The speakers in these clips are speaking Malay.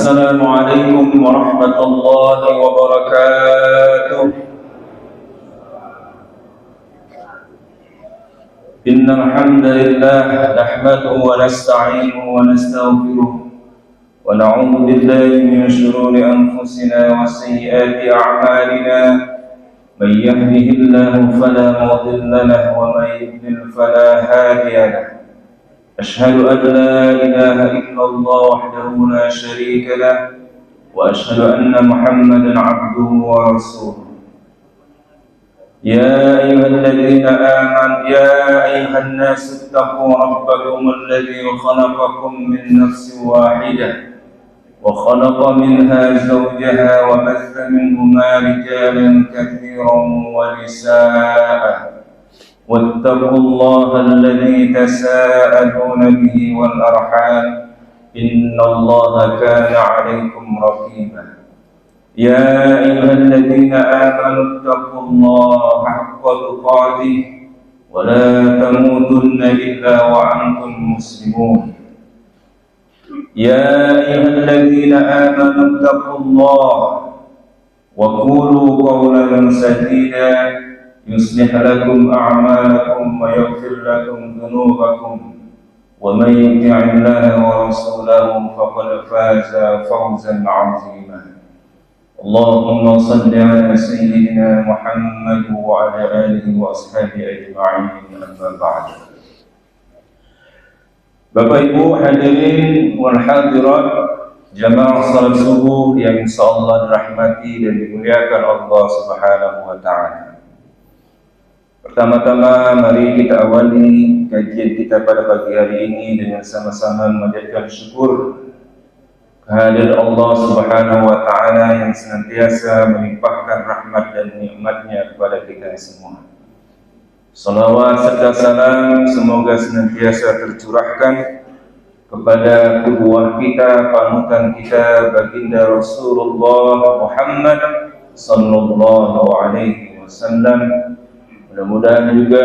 السلام عليكم ورحمة الله وبركاته. إن الحمد لله نحمده ونستعينه ونستغفره ونعوذ بالله من شرور أنفسنا وسيئات أعمالنا. من يهده الله فلا مضل له ومن يضلل فلا هادي له. أشهد أن لا إله إلا الله وحده لا شريك له وأشهد أن محمدا عبده ورسوله. يا أيها الذين آمنوا يا أيها الناس اتقوا ربكم الذي خلقكم من نفس واحدة وخلق منها زوجها وبث منهما رجالا كثيرا ونساء واتقوا الله الذي تساءلون به والأرحام إن الله كان عليكم رقيبا. يا أيها الذين آمنوا اتقوا الله حق تقاته ولا تموتن إلا وأنتم مسلمون. يا أيها الذين آمنوا اتقوا الله وقولوا قولا سديدا يصلح لكم أعمالكم ويغفر لكم ذنوبكم ومن يطع الله ورسوله فقد فاز فوزا عظيما. اللهم صل على سيدنا محمد وعلى آله وأصحابه أجمعين. أما بعد. Bapak Ibu hadirin wal hadirat jamaah salat subuh yang insyaallah dirahmati dan dimuliakan Allah Subhanahu wa taala. Pertama-tama mari kita awali kajian kita pada pagi hari ini dengan sama-sama memanjatkan syukur kehadirat Allah Subhanahu wa taala yang senantiasa melimpahkan rahmat dan nikmat-Nya kepada kita semua. Salawat serta salam semoga senantiasa tercurahkan kepada kedua kita, panutan kita, baginda Rasulullah Muhammad sallallahu alaihi wasallam. Mudah-mudahan juga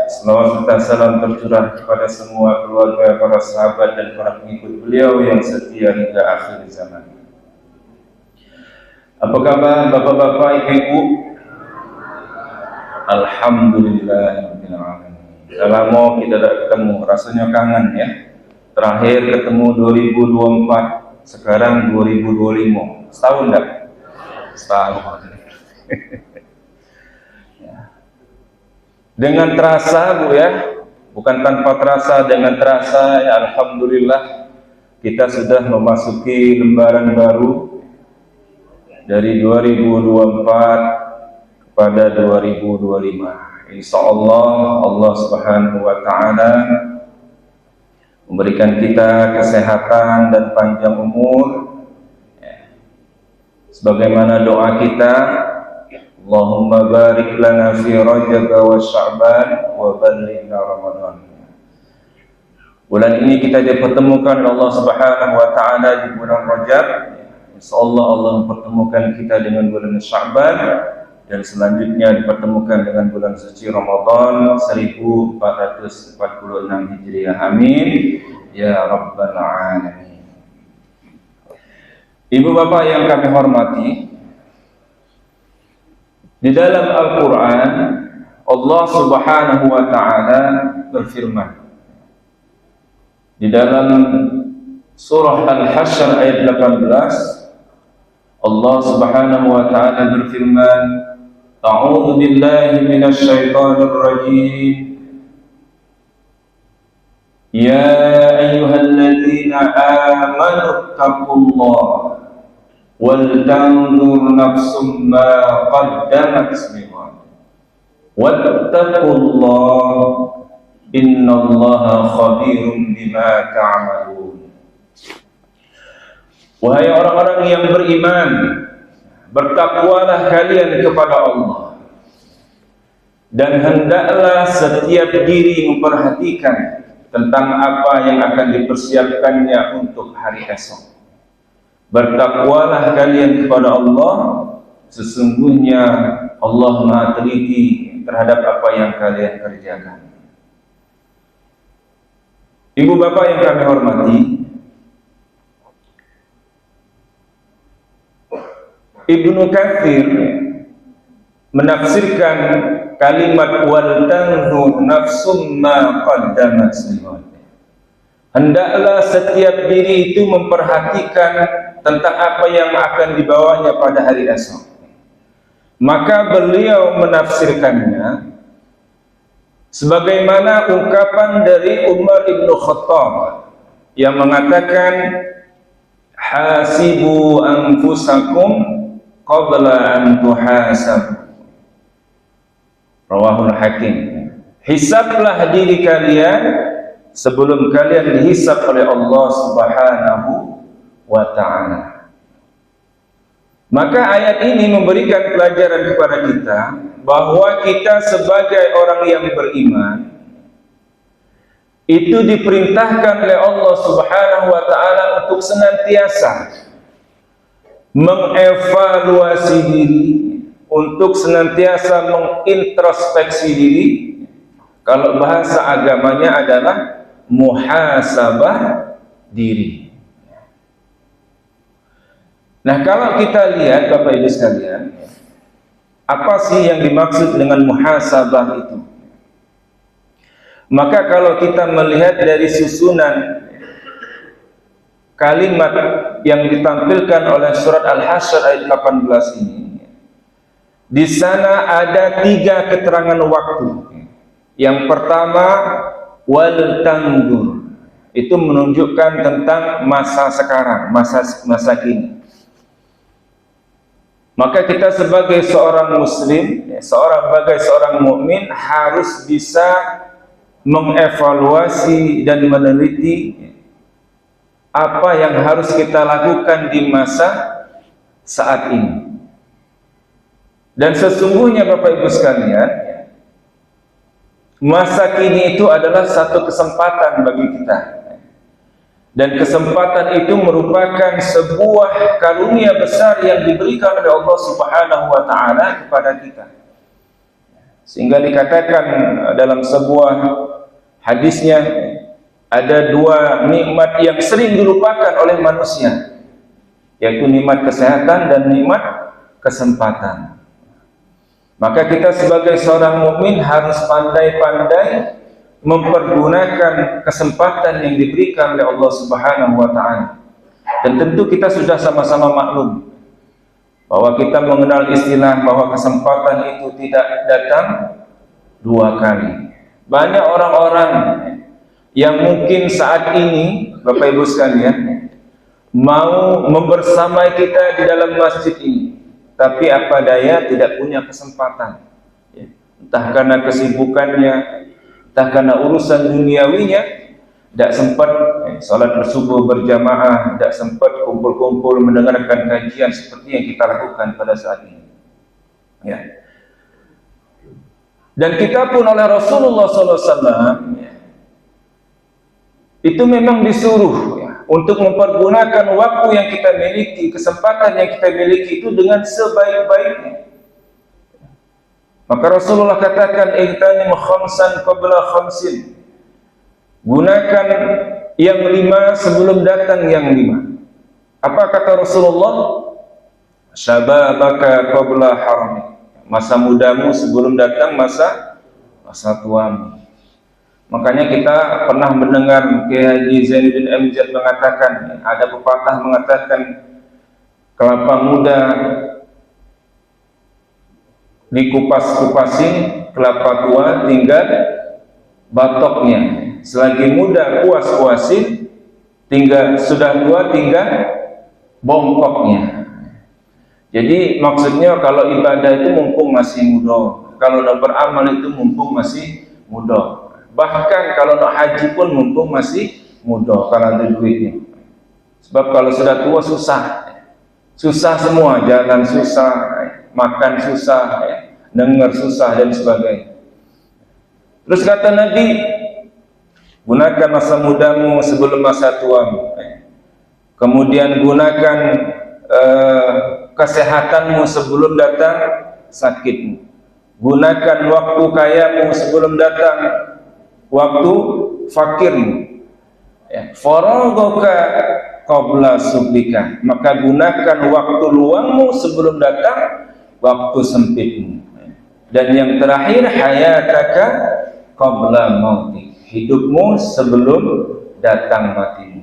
selawat serta salam tercurah kepada semua keluarga, para sahabat dan para pengikut beliau yang setia hingga akhir zaman. Apa kabar bapak-bapak, ibu-ibu? Alhamdulillah. Sudah lama kita tidak ketemu, rasanya kangen ya. Terakhir ketemu 2024, sekarang 2025. Setahun enggak? Setahun. Dengan terasa Bu ya, bukan tanpa terasa, dengan terasa ya alhamdulillah kita sudah memasuki lembaran baru dari 2024 kepada 2025. Insyaallah Allah Subhanahu wa taala memberikan kita kesehatan dan panjang umur ya. Sebagaimana doa kita, Allahumma barik lana fi Rajab wa Sya'ban wa ballighna Ramadan. Bulan ini kita dipertemukan oleh Allah Subhanahu wa taala di bulan Rajab. Insyaallah Allah mempertemukan kita dengan bulan Sya'ban dan selanjutnya dipertemukan dengan bulan suci Ramadan 1446 Hijriah. Amin ya rabbal alamin. Ibu bapak yang kami hormati, di dalam Al-Quran Allah Subhanahu wa ta'ala berfirman di dalam surah Al-Hasyr ayat 18, Allah Subhanahu wa ta'ala berfirman, A'udzu billahi minasy syaithanir rajim. Ya ayyuhalladzina amanu taqullaha wal tanzur nafsum ma qaddamat lighad wattaqullaha innallaha khabirum bima ta'malun. Wahai orang-orang yang beriman, bertakwalah kalian kepada Allah dan hendaklah setiap diri memperhatikan tentang apa yang akan dipersiapkannya untuk hari esok. Bertakwalah kalian kepada Allah, sesungguhnya Allah Maha teliti terhadap apa yang kalian kerjakan. Ibu bapak yang kami hormati, Ibnu Katsir menafsirkan kalimat wal tanzur nafsum ma qaddamat lighad. Hendaklah setiap diri itu memperhatikan tentang apa yang akan dibawanya pada hari esok. Maka beliau menafsirkannya sebagaimana ungkapan dari Umar ibn Khattab yang mengatakan hasibu anfusakum qabla an tuhasabu. Rawahul Hakim. Hisablah diri kalian sebelum kalian dihisab oleh Allah Subhanahu wa ta'ala. Maka ayat ini memberikan pelajaran kepada kita bahwa kita sebagai orang yang beriman itu diperintahkan oleh Allah Subhanahu wa ta'ala untuk senantiasa mengevaluasi diri, untuk senantiasa mengintrospeksi diri. Kalau bahasa agamanya adalah muhasabah diri. Nah, kalau kita lihat Bapak Ibu sekalian, apa sih yang dimaksud dengan muhasabah itu? Maka kalau kita melihat dari susunan kalimat yang ditampilkan oleh surat Al-Hasyr ayat 18 ini, di sana ada 3 keterangan waktu. Yang pertama, wal tandur, itu menunjukkan tentang masa sekarang, masa kini. Maka kita sebagai seorang muslim, sebagai seorang mukmin harus bisa mengevaluasi dan meneliti apa yang harus kita lakukan di masa saat ini. Dan sesungguhnya Bapak Ibu sekalian, masa kini itu adalah satu kesempatan bagi kita. Dan kesempatan itu merupakan sebuah karunia besar yang diberikan oleh Allah Subhanahu wa ta'ala kepada kita. Sehingga dikatakan dalam sebuah hadisnya, ada 2 nikmat yang sering dilupakan oleh manusia, yaitu nikmat kesehatan dan nikmat kesempatan. Maka kita sebagai seorang mukmin harus pandai-pandai mempergunakan kesempatan yang diberikan oleh Allah Subhanahu wa ta'ala. Dan tentu kita sudah sama-sama maklum bahwa kita mengenal istilah bahwa kesempatan itu tidak datang 2 kali. Banyak orang-orang yang mungkin saat ini Bapak Ibu sekalian mau membersamai kita di dalam masjid ini, tapi apa daya tidak punya kesempatan, entah karena kesibukannya, entah karena urusan duniawinya, tidak sempat sholat bersubuh berjamaah, tidak sempat kumpul-kumpul mendengarkan kajian seperti yang kita lakukan pada saat ini. Ya. Dan kita pun oleh Rasulullah SAW itu memang disuruh untuk mempergunakan waktu yang kita miliki, kesempatan yang kita miliki itu dengan sebaik-baiknya. Maka Rasulullah katakan, "Ihtanim khamsan qabla khamsin." Gunakan yang 5 sebelum datang yang 5. Apa kata Rasulullah? "Syababaka qabla haramik." Masa mudamu sebelum datang masa tuamu. Makanya kita pernah mendengar Kiai Haji Zainuddin MZ mengatakan, ada pepatah mengatakan, kelapa muda dikupas-kupasin, kelapa tua tinggal batoknya. Selagi muda kuas-kuasin, sudah tua tinggal bongkoknya. Jadi maksudnya kalau ibadah itu mumpung masih muda, kalau nak beramal itu mumpung masih muda. Bahkan kalau nak haji pun mumpung masih muda kalau ada duitnya. Sebab kalau sudah tua susah semua, jalan susah, makan susah, dengar susah dan sebagainya. Terus kata Nabi, gunakan masa mudamu sebelum masa tuamu. Kemudian gunakan kesehatanmu sebelum datang sakitmu. Gunakan waktu kayamu sebelum datang waktu fakirmu. Faragaka qabla sublika, maka gunakan waktu luangmu sebelum datang waktu sempitmu. Dan yang terakhir, hayataka qabla mautik, hidupmu sebelum datang matimu.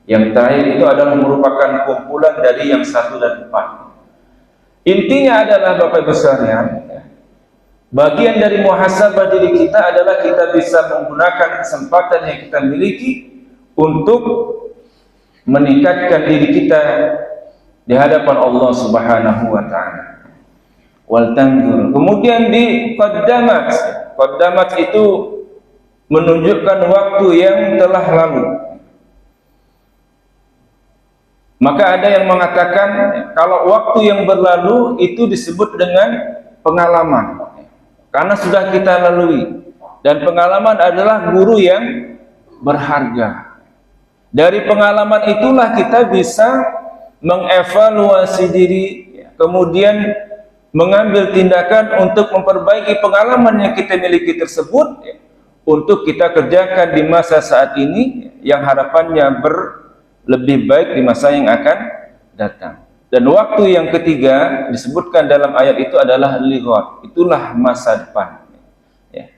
Yang terakhir itu adalah merupakan kumpulan dari yang 1 dan 4. Intinya adalah Bapak Ibu sekalian, bagian dari muhasabah diri kita adalah kita bisa menggunakan kesempatan yang kita miliki untuk meningkatkan diri kita di hadapan Allah Subhanahu wa taala. Wal tanzur. Kemudian di qaddamat. Qaddamat itu menunjukkan waktu yang telah lalu. Maka ada yang mengatakan kalau waktu yang berlalu itu disebut dengan pengalaman, karena sudah kita lalui, dan pengalaman adalah guru yang berharga. Dari pengalaman itulah kita bisa mengevaluasi diri, kemudian mengambil tindakan untuk memperbaiki pengalaman yang kita miliki tersebut, untuk kita kerjakan di masa saat ini yang harapannya lebih baik di masa yang akan datang. Dan waktu yang ketiga disebutkan dalam ayat itu adalah lighat, itulah masa depan. Ya.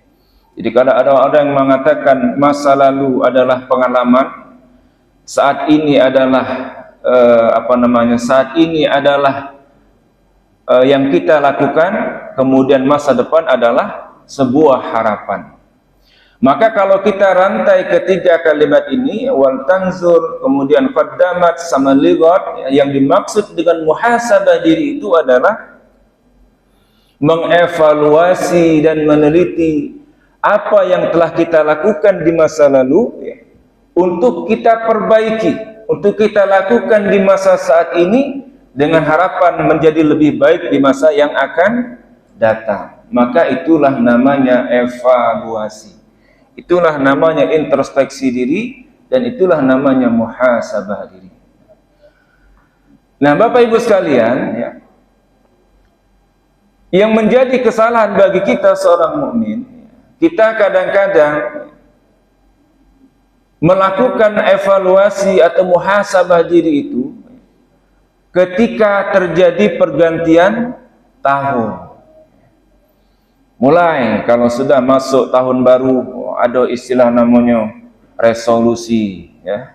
Jadi kalau ada orang yang mengatakan masa lalu adalah pengalaman, saat ini adalah saat ini adalah yang kita lakukan, kemudian masa depan adalah sebuah harapan. Maka kalau kita rantai ketiga kalimat ini, wal tanzur, kemudian qaddamat sama lighat, yang dimaksud dengan muhasabah diri itu adalah mengevaluasi dan meneliti apa yang telah kita lakukan di masa lalu, untuk kita perbaiki, untuk kita lakukan di masa saat ini dengan harapan menjadi lebih baik di masa yang akan datang. Maka itulah namanya evaluasi. Itulah namanya introspeksi diri, dan itulah namanya muhasabah diri. Nah, Bapak Ibu sekalian, ya, yang menjadi kesalahan bagi kita seorang mukmin, kita kadang-kadang melakukan evaluasi atau muhasabah diri itu ketika terjadi pergantian tahun. Mulai kalau sudah masuk tahun baru, ada istilah namanya resolusi, ya.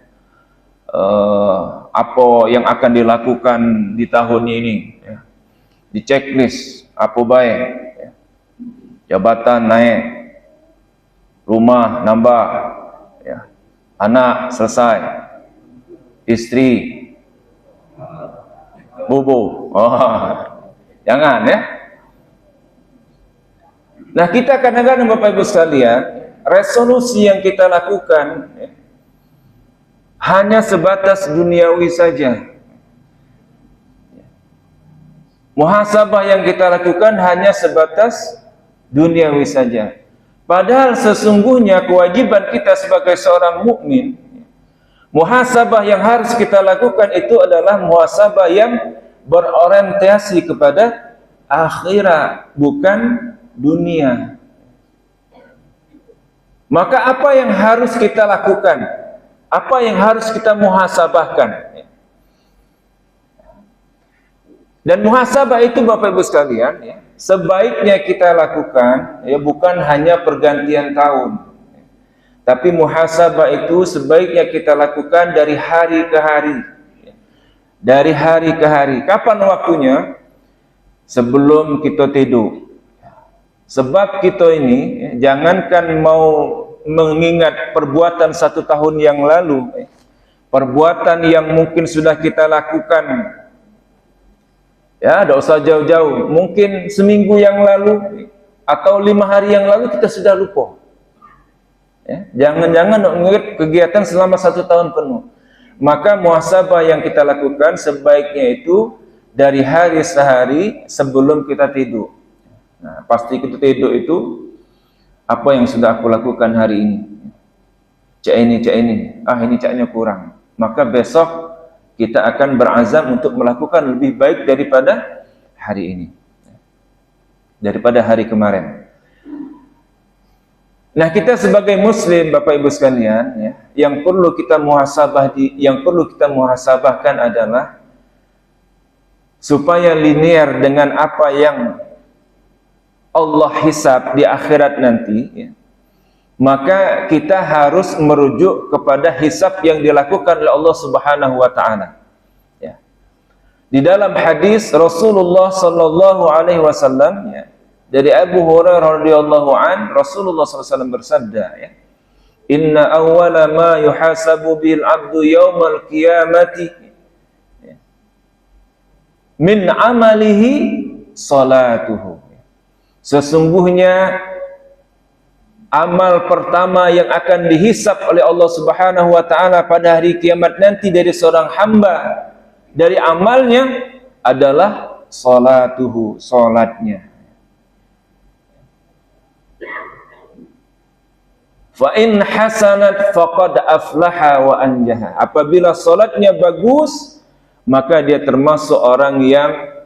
Apa yang akan dilakukan di tahun ini, ya. Di checklist apa baik, ya. Jabatan naik, rumah nambah, ya. Anak selesai, istri bobo. Jangan, ya. Nah, kita kadang-kadang Bapak Ibu sekalian, resolusi yang kita lakukan, ya, hanya sebatas duniawi saja. Muhasabah yang kita lakukan hanya sebatas duniawi saja. Padahal sesungguhnya kewajiban kita sebagai seorang mukmin, muhasabah yang harus kita lakukan itu adalah muhasabah yang berorientasi kepada akhirat, bukan dunia. Maka apa yang harus kita lakukan? Apa yang harus kita muhasabahkan? Dan muhasabah itu Bapak Ibu sekalian, ya, sebaiknya kita lakukan, ya, bukan hanya pergantian tahun, tapi muhasabah itu sebaiknya kita lakukan dari hari ke hari, dari hari ke hari. Kapan waktunya? Sebelum kita tidur. Sebab kita ini, jangankan mau mengingat perbuatan 1 tahun yang lalu, perbuatan yang mungkin sudah kita lakukan, ya, tidak usah jauh-jauh, mungkin seminggu yang lalu atau 5 hari yang lalu kita sudah lupa. Ya, jangan-jangan mengingat kegiatan selama 1 tahun penuh. Maka muhasabah yang kita lakukan sebaiknya itu dari hari sehari sebelum kita tidur. Nah, pasti kita tidur itu apa yang sudah aku lakukan hari ini. Cak ini, ini caknya kurang. Maka besok kita akan berazam untuk melakukan lebih baik daripada hari ini, daripada hari kemarin. Nah, kita sebagai muslim, Bapak Ibu sekalian, ya, yang perlu kita muhasabahkan adalah supaya linear dengan apa yang Allah hisab di akhirat nanti, ya, maka kita harus merujuk kepada hisab yang dilakukan oleh Allah Subhanahu wa taala. Ya. Di dalam hadis Rasulullah sallallahu alaihi wasallam, ya, dari Abu Hurairah radhiyallahu an, Rasulullah sallallahu alaihi wasallam bersabda, ya, inna awwala ma yuhasabu bil 'abdu yaumal qiyamati, ya, min amalihi salatuhu. Sesungguhnya amal pertama yang akan dihisab oleh Allah Subhanahu wa taala pada hari kiamat nanti dari seorang hamba, dari amalnya adalah salatuhu, salatnya. Fa in hasanat faqad aflaha wa anjaha. Apabila salatnya bagus, maka dia termasuk orang yang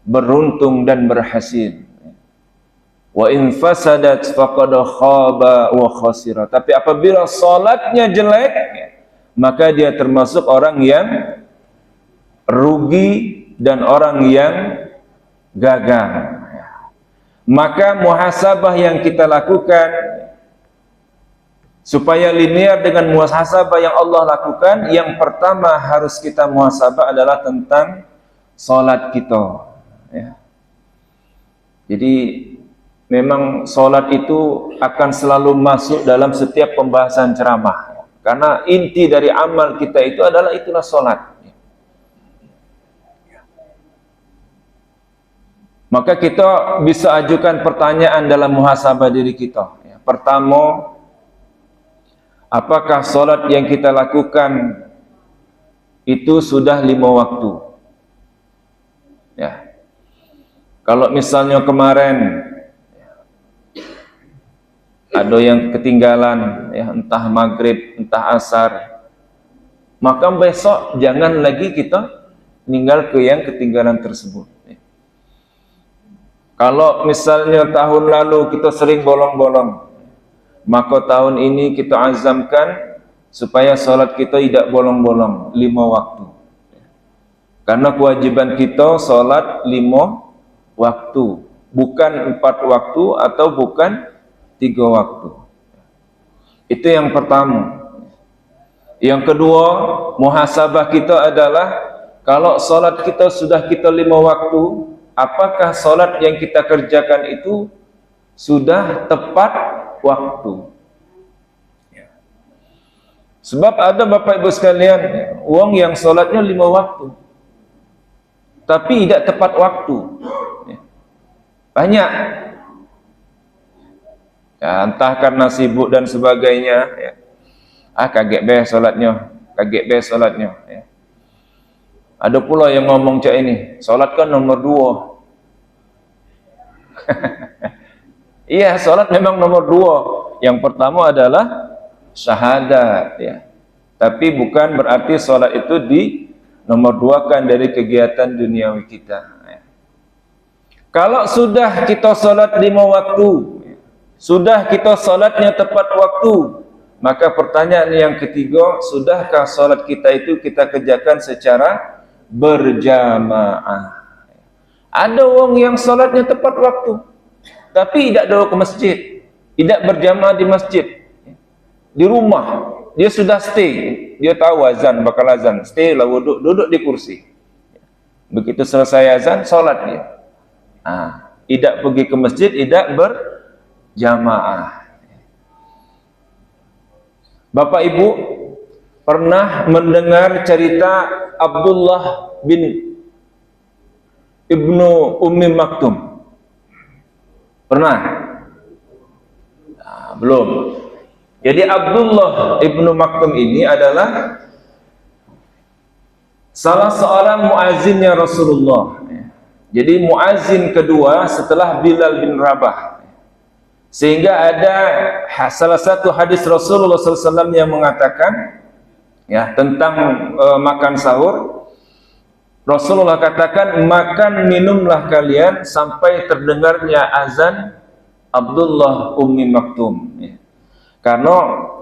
beruntung dan berhasil. Wa in fasadat faqad khaba wa khasira. Tapi apabila salatnya jelek, maka dia termasuk orang yang rugi dan orang yang gagal. Maka muhasabah yang kita lakukan supaya linear dengan muhasabah yang Allah lakukan, yang pertama harus kita muhasabah adalah tentang salat kita, ya. Jadi memang salat itu akan selalu masuk dalam setiap pembahasan ceramah, karena inti dari amal kita itu adalah itulah salat. Maka kita bisa ajukan pertanyaan dalam muhasabah diri kita. Pertama, apakah salat yang kita lakukan itu sudah 5 waktu? Ya. Kalau misalnya kemarin ada yang ketinggalan, ya, entah maghrib, entah asar, maka besok jangan lagi kita meninggal ke yang ketinggalan tersebut. Kalau misalnya tahun lalu kita sering bolong-bolong, maka tahun ini kita azamkan supaya salat kita tidak bolong-bolong 5 waktu. Karena kewajiban kita salat 5 waktu, bukan 4 waktu atau bukan 3 waktu. Itu yang pertama. Yang kedua, muhasabah kita adalah kalau salat kita sudah kita 5 waktu, apakah salat yang kita kerjakan itu sudah tepat waktu? Ya. Sebab ada Bapak Ibu sekalian, wong yang salatnya 5 waktu tapi tidak tepat waktu, ya. Banyak, ya, entah karena sibuk dan sebagainya, ya. Kaget be salatnya, ya. Ada pula yang ngomong cak ini, salat kan nomor 2. Iya, salat memang nomor 2. Yang pertama adalah syahadat, ya. Tapi bukan berarti salat itu di nomor 2-kan dari kegiatan duniawi kita, ya. Kalau sudah kita salat 5 waktu, sudah kita salatnya tepat waktu, maka pertanyaan yang ketiga, sudahkah salat kita itu kita kerjakan secara berjamaah? Ada orang yang salatnya tepat waktu tapi tidak ada ke masjid, tidak berjamaah di masjid, di rumah dia sudah stay, dia tahu azan, bakal azan, stay lah, duduk di kursi. Begitu selesai azan, salat dia. Tidak pergi ke masjid, tidak berjamaah. Bapak Ibu pernah mendengar cerita Abdullah bin Ibnu Ummi Maktum? Pernah? Belum. Jadi Abdullah Ibnu Maktum ini adalah salah seorang muazzinnya Rasulullah. Jadi muazzin kedua setelah Bilal bin Rabah. Sehingga ada salah satu hadis Rasulullah SAW yang mengatakan, ya, tentang makan sahur. Rasulullah katakan, makan minumlah kalian sampai terdengarnya azan Abdullah Ummi Maktum, ya. Karena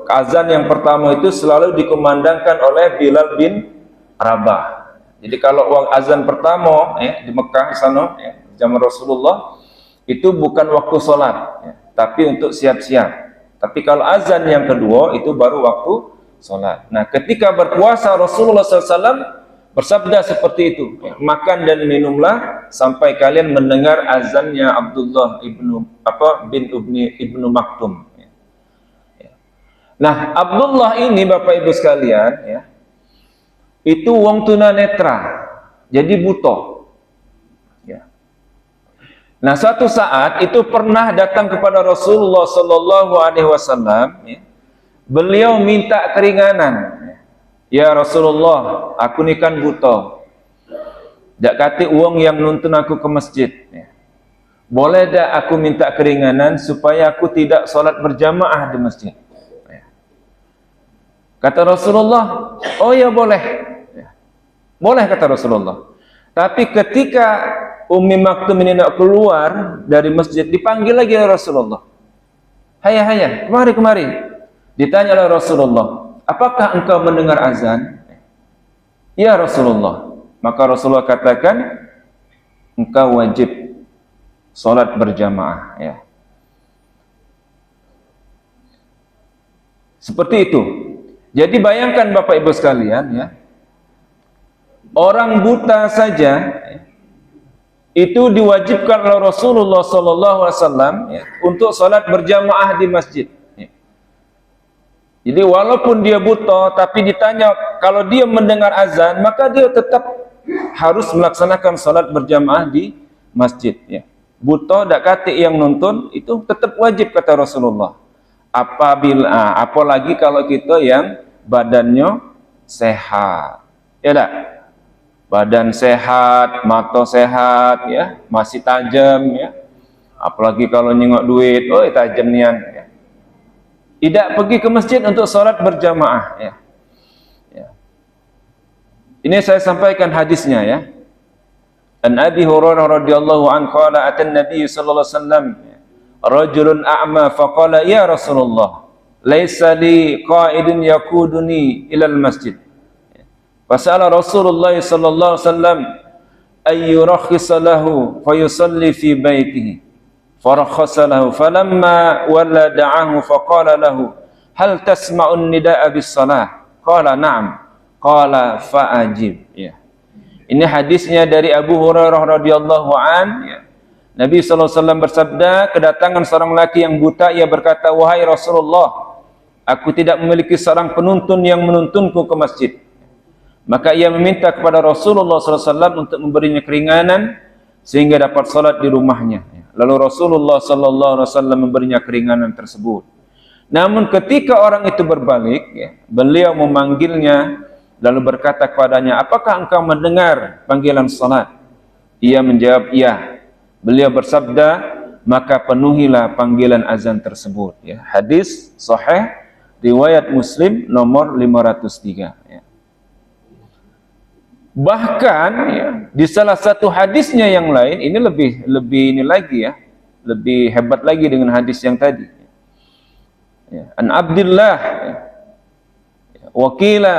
azan yang pertama itu selalu dikumandangkan oleh Bilal bin Rabah. Jadi kalau uang azan pertama di Mekah sana zaman Rasulullah itu bukan waktu sholat, tapi untuk siap-siap. Tapi kalau azan yang kedua itu baru waktu sholat. Nah, ketika berpuasa Rasulullah SAW bersabda seperti itu, makan dan minumlah sampai kalian mendengar azannya Abdullah ibnu Maktum. Nah, Abdullah ini Bapak Ibu sekalian, itu wong tunanetra, jadi buta. Nah, suatu saat itu pernah datang kepada Rasulullah Sallallahu Alaihi Wasallam. Beliau minta keringanan. Ya Rasulullah, aku ni kan buta. Jak kata uang yang nuntun aku ke masjid. Boleh tak aku minta keringanan supaya aku tidak solat berjamaah di masjid? Kata Rasulullah, oh ya boleh. Boleh kata Rasulullah. Tapi ketika Ummi Maktum ini nak keluar dari masjid, dipanggil lagi oleh Rasulullah. Hayya, kemari. Ditanya oleh Rasulullah, apakah engkau mendengar azan? Ya Rasulullah. Maka Rasulullah katakan, engkau wajib solat berjamaah. Seperti itu. Jadi bayangkan Bapak Ibu sekalian, orang buta saja itu diwajibkan oleh Rasulullah SAW untuk solat berjamaah di masjid. Jadi walaupun dia buta, tapi ditanya kalau dia mendengar azan, maka dia tetap harus melaksanakan salat berjamaah di masjid. Buta dak kate yang nonton itu tetap wajib kata Rasulullah. Apalagi kalau kita yang badannya sehat, ya tak? Badan sehat, mata sehat, masih tajam, Apalagi kalau nyengok duit, tajam nian. Tidak pergi ke masjid untuk salat berjamaah. Ini saya sampaikan hadisnya. An Abi Hurairah radhiyallahu anhu qala atan Nabi sallallahu alaihi wasallam rajulun a'ma faqala ya Rasulullah laisa li qa'idun yaquduni ila al-masjid. Fasala Rasulullah sallallahu alaihi wasallam ay yurakhkhisa lahu fayusalli fi baitihi. Farakhasa lahu falamma walla da'ahu faqala lahu hal tasma'un nida'a bis salah? Qala na'am. Qala fa'ajib. Ini hadisnya dari Abu Hurairah radhiyallahu an. Nabi sallallahu alaihi wasallam bersabda, kedatangan seorang laki yang buta, ia berkata, wahai Rasulullah, aku tidak memiliki seorang penuntun yang menuntunku ke masjid. Maka ia meminta kepada Rasulullah sallallahu alaihi wasallam untuk memberinya keringanan sehingga dapat salat di rumahnya. Lalu Rasulullah sallallahu alaihi wasallam memberinya keringanan tersebut. Namun ketika orang itu berbalik, beliau memanggilnya lalu berkata kepadanya, apakah engkau mendengar panggilan salat? Ia menjawab, iya. Beliau bersabda, maka penuhilah panggilan azan tersebut. Hadis sahih riwayat Muslim nomor 503. Bahkan di salah satu hadisnya yang lain, ini lebih lebih hebat lagi dengan hadis yang tadi. An Abdullah wakila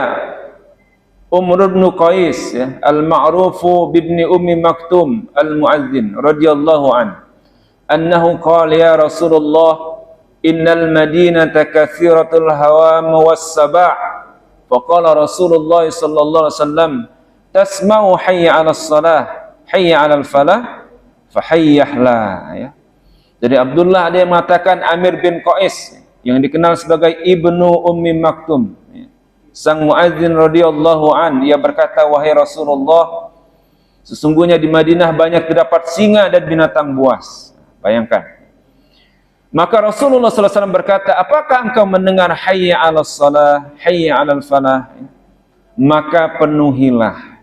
Umar bin Qais al-ma'rufu bibni Ummi Maktum al-mu'adzin radhiyallahu an annahu qala ya Rasulullah innal madinata kathiratul hawam was-saba' faqala Rasulullah sallallahu alaihi wasallam tasma'u hayya 'alas salah hayya 'alal falah fahayyahla. Jadi Abdullah ada yang mengatakan Amir bin Qais yang dikenal sebagai Ibnu Ummi Maktum sang muadzin radhiyallahu an, ia berkata, wahai Rasulullah, sesungguhnya di Madinah banyak terdapat singa dan binatang buas. Bayangkan. Maka Rasulullah sallallahu alaihi wasallam berkata, apakah engkau mendengar hayya 'alas salah hayya 'alal falah? Maka penuhilah.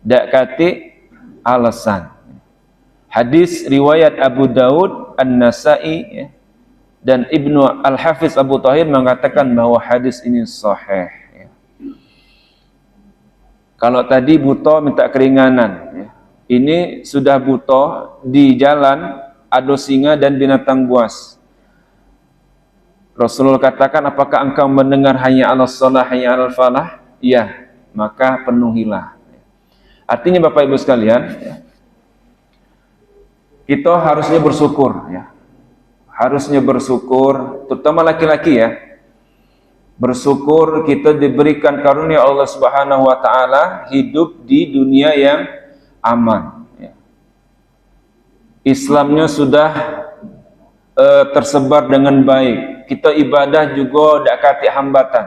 Dak kate alasan. Hadis riwayat Abu Daud, An-Nasa'i dan Ibnu Al-Hafiz Abu Thahir mengatakan bahwa hadis ini sahih. Kalau tadi buta minta keringanan, ini sudah buta di jalan ado singa dan binatang buas. Rasulullah katakan, apakah engkau mendengar hayya 'alas shalah, hayya 'alal falah? Iya, maka penuhilah. Artinya Bapak Ibu sekalian, kita harusnya bersyukur, ya. Harusnya bersyukur, terutama laki-laki ya. Bersyukur kita diberikan karunia Allah Subhanahu wa taala hidup di dunia yang aman, ya. Islamnya sudah tersebar dengan baik. Kita ibadah juga tidak kati hambatan,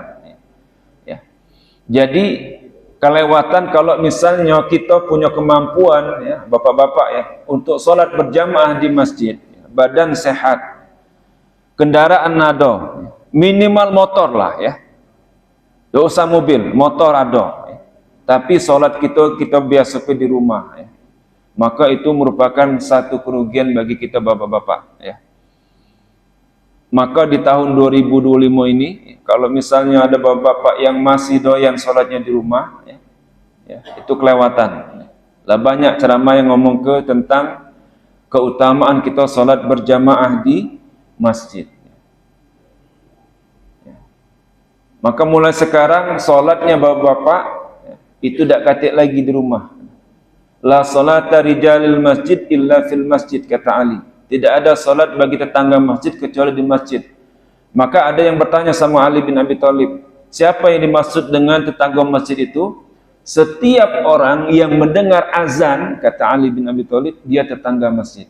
ya. Jadi kelewatan kalau misalnya kita punya kemampuan, ya, bapak-bapak ya, untuk sholat berjamaah di masjid, ya, badan sehat, kendaraan ada, ya, minimal motor lah ya, tidak usah mobil, motor ada, ya. Tapi sholat kita biasa di rumah, ya. Maka itu merupakan satu kerugian bagi kita bapak-bapak, ya. Maka di tahun 2025 ini, kalau misalnya ada bapak-bapak yang masih doyan sholatnya di rumah, ya, itu kelewatan. Lah banyak ceramah yang ngomong tentang keutamaan kita sholat berjamaah di masjid. Ya. Maka mulai sekarang sholatnya bapak-bapak itu tidak katik lagi di rumah. La sholata rijalil masjid illa fil masjid, kata Ali. Tidak ada salat bagi tetangga masjid kecuali di masjid. Maka ada yang bertanya sama Ali bin Abi Thalib, siapa yang dimaksud dengan tetangga masjid itu? Setiap orang yang mendengar azan, kata Ali bin Abi Thalib, dia tetangga masjid.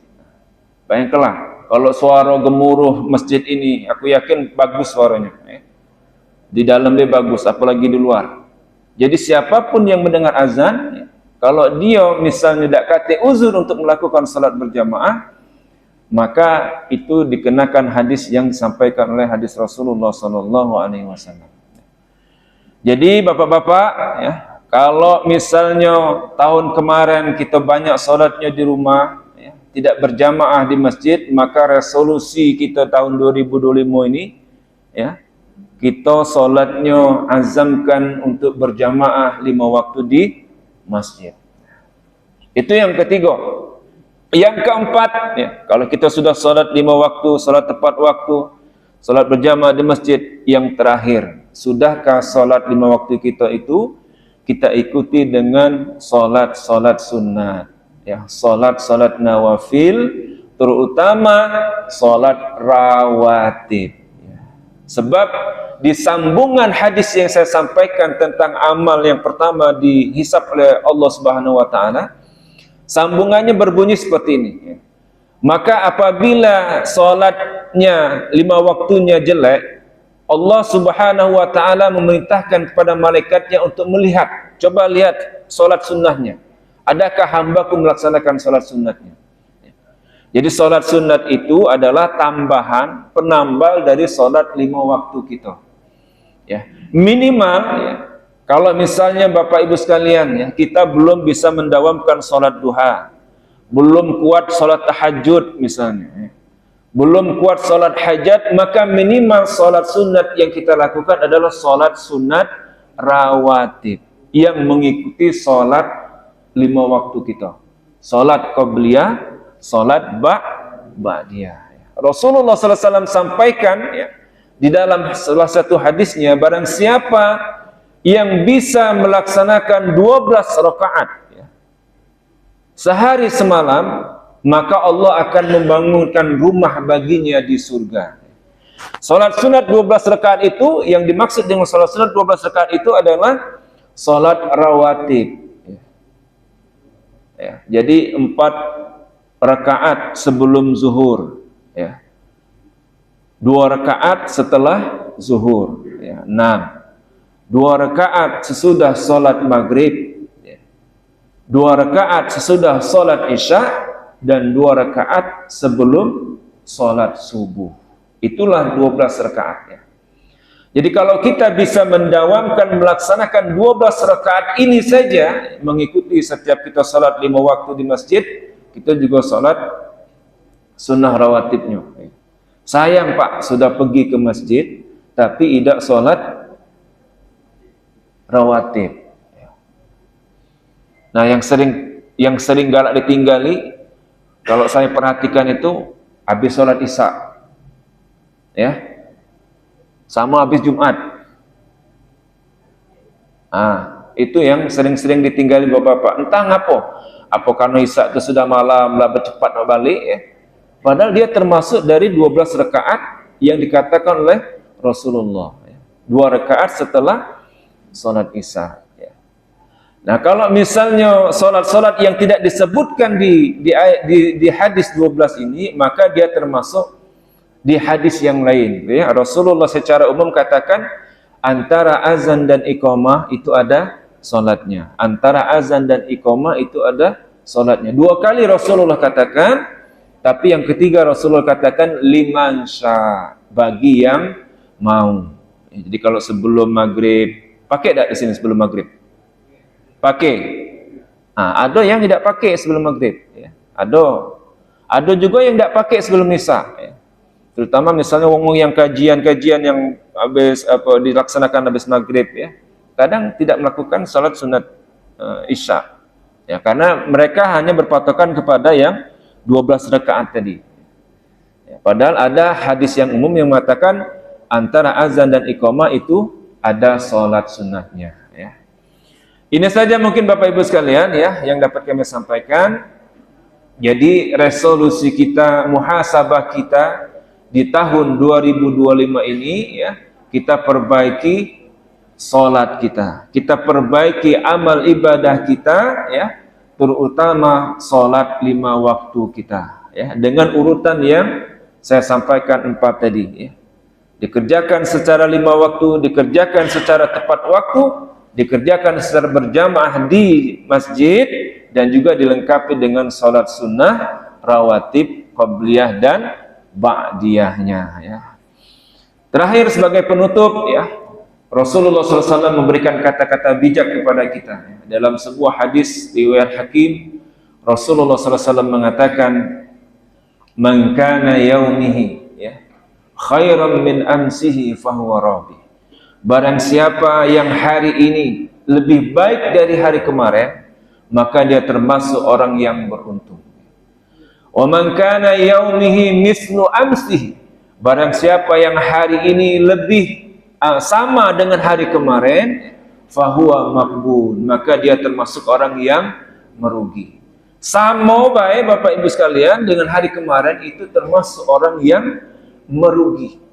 Bayangkanlah, kalau suara gemuruh masjid ini, aku yakin bagus suaranya. Di dalam dia bagus, apalagi di luar. Jadi siapapun yang mendengar azan, kalau dia misalnya tidak kata uzur untuk melakukan salat berjamaah, maka itu dikenakan hadis yang disampaikan oleh hadis Rasulullah SAW. Jadi bapak-bapak, ya, kalau misalnya tahun kemarin kita banyak sholatnya di rumah, ya, tidak berjamaah di masjid, maka resolusi kita tahun 2025 ini, ya, kita sholatnya azamkan untuk berjamaah 5 waktu di masjid. Itu yang ketiga. Yang keempat, ya, kalau kita sudah sholat 5 waktu, sholat tepat waktu, sholat berjamaah di masjid, yang terakhir, sudahkah sholat 5 waktu kita itu kita ikuti dengan sholat sunat, ya, sholat nawafil, terutama sholat rawatib, ya. Sebab di sambungan hadis yang saya sampaikan tentang amal yang pertama dihisab oleh Allah Subhanahu wa taala, sambungannya berbunyi seperti ini, ya. Maka apabila sholatnya 5 waktunya jelek, Allah Subhanahu wa ta'ala memerintahkan kepada malaikatnya untuk melihat, coba lihat sholat sunnahnya, adakah hambaku melaksanakan sholat sunnahnya. Jadi sholat sunnat itu adalah tambahan, penambal dari sholat 5 waktu kita, ya. Minimal, ya, kalau misalnya Bapak Ibu sekalian, ya, kita belum bisa mendawamkan sholat duha, belum kuat sholat tahajud misalnya, ya, belum kuat sholat hajat, maka minimal sholat sunat yang kita lakukan adalah sholat sunat rawatib yang mengikuti sholat 5 waktu kita. Sholat qabliyah, sholat ba'diyah. Rasulullah SAW sampaikan, ya, di dalam salah satu hadisnya, barang siapa yang bisa melaksanakan 12 rakaat, ya, sehari semalam, maka Allah akan membangunkan rumah baginya di surga. Salat sunat 12 rakaat itu, yang dimaksud dengan salat sunat 12 rakaat itu adalah salat rawatib, ya. Ya, jadi 4 rakaat sebelum zuhur, ya, 2 rakaat setelah zuhur, ya, 6, 2 rakaat sesudah salat maghrib, ya, 2 rakaat sesudah salat isya, dan 2 rakaat sebelum salat subuh. Itulah 12 rakaat, ya. Jadi kalau kita bisa mendawamkan melaksanakan 12 rakaat ini saja, mengikuti setiap kita salat 5 waktu di masjid, kita juga salat sunnah rawatibnya. Sayang Pak, sudah pergi ke masjid tapi tidak salat rawatib. Nah, yang sering galak ditinggali, Kalau saya perhatikan itu habis sholat Isya, ya, sama habis Jumat. Itu yang sering-sering ditinggali bapak-bapak. Entah ngapa, apa karena Isya itu sudah malam, lah bercepat mau balik, ya. Padahal dia termasuk dari 12 rakaat yang dikatakan oleh Rasulullah, ya. 2 rakaat setelah sholat Isya. Nah, kalau misalnya solat-solat yang tidak disebutkan di hadis 12 ini, maka dia termasuk di hadis yang lain. Ya, Rasulullah secara umum katakan antara azan dan iqamah itu ada solatnya. Antara azan dan iqamah itu ada solatnya. 2 kali Rasulullah katakan, tapi yang ketiga Rasulullah katakan liman sya, bagi yang mau. Jadi kalau sebelum maghrib, pakai tak di sini sebelum maghrib? Pakai. Ada yang tidak pakai sebelum maghrib, ya. Ada juga yang tidak pakai sebelum isya, ya. Terutama misalnya wong yang kajian yang habis dilaksanakan habis maghrib, ya. Kadang tidak melakukan salat sunat isya, ya, karena mereka hanya berpatokan kepada yang 12 rakaat tadi. Ya, padahal ada hadis yang umum yang mengatakan antara azan dan iqamah itu ada salat sunatnya, ya. Ini saja mungkin Bapak Ibu sekalian, ya, yang dapat kami sampaikan. Jadi resolusi kita, muhasabah kita di tahun 2025 ini, ya, kita perbaiki salat kita, kita perbaiki amal ibadah kita, ya, terutama salat 5 waktu kita, ya, dengan urutan yang saya sampaikan 4 tadi, ya. Dikerjakan secara 5 waktu, dikerjakan secara tepat waktu, dikerjakan secara berjamaah di masjid, dan juga dilengkapi dengan salat sunnah, rawatib, qabliyah dan ba'diyahnya, ya. Terakhir sebagai penutup, ya, Rasulullah SAW memberikan kata-kata bijak kepada kita, ya. Dalam sebuah hadis riwayat Hakim, Rasulullah SAW mengatakan, "Man kana yaumihi, ya, khairan min amsihi fahuwa rabi." Barang siapa yang hari ini lebih baik dari hari kemarin, maka dia termasuk orang yang beruntung. Wa man kana yaumihi mislu amsihi, barang siapa yang hari ini lebih sama dengan hari kemarin, fahuwa maqbun, maka dia termasuk orang yang merugi. Sama baik Bapak Ibu sekalian dengan hari kemarin itu termasuk orang yang merugi.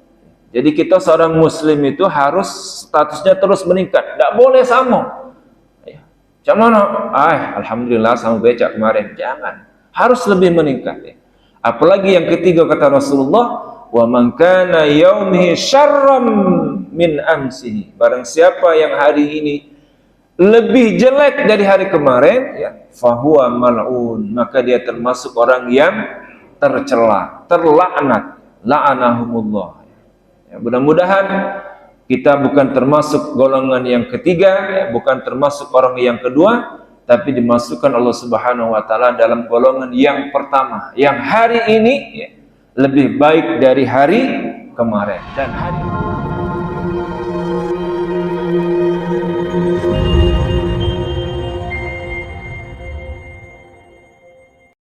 Jadi kita seorang muslim itu harus statusnya terus meningkat, tidak boleh sama. Ya. Macam mana? Alhamdulillah sama becak kemarin. Jangan, harus lebih meningkat, ya. Apalagi yang ketiga kata Rasulullah, wa man kana yaumihi syarram min amsihi, barang siapa yang hari ini lebih jelek dari hari kemarin, ya, fahuwa mal'un, maka dia termasuk orang yang tercela, terlaknat, la'anahumullah. Ya, mudah-mudahan kita bukan termasuk golongan yang ketiga, ya, bukan termasuk orang yang kedua, tapi dimasukkan Allah Subhanahu wa taala dalam golongan yang pertama, yang hari ini, ya, lebih baik dari hari kemarin dan hari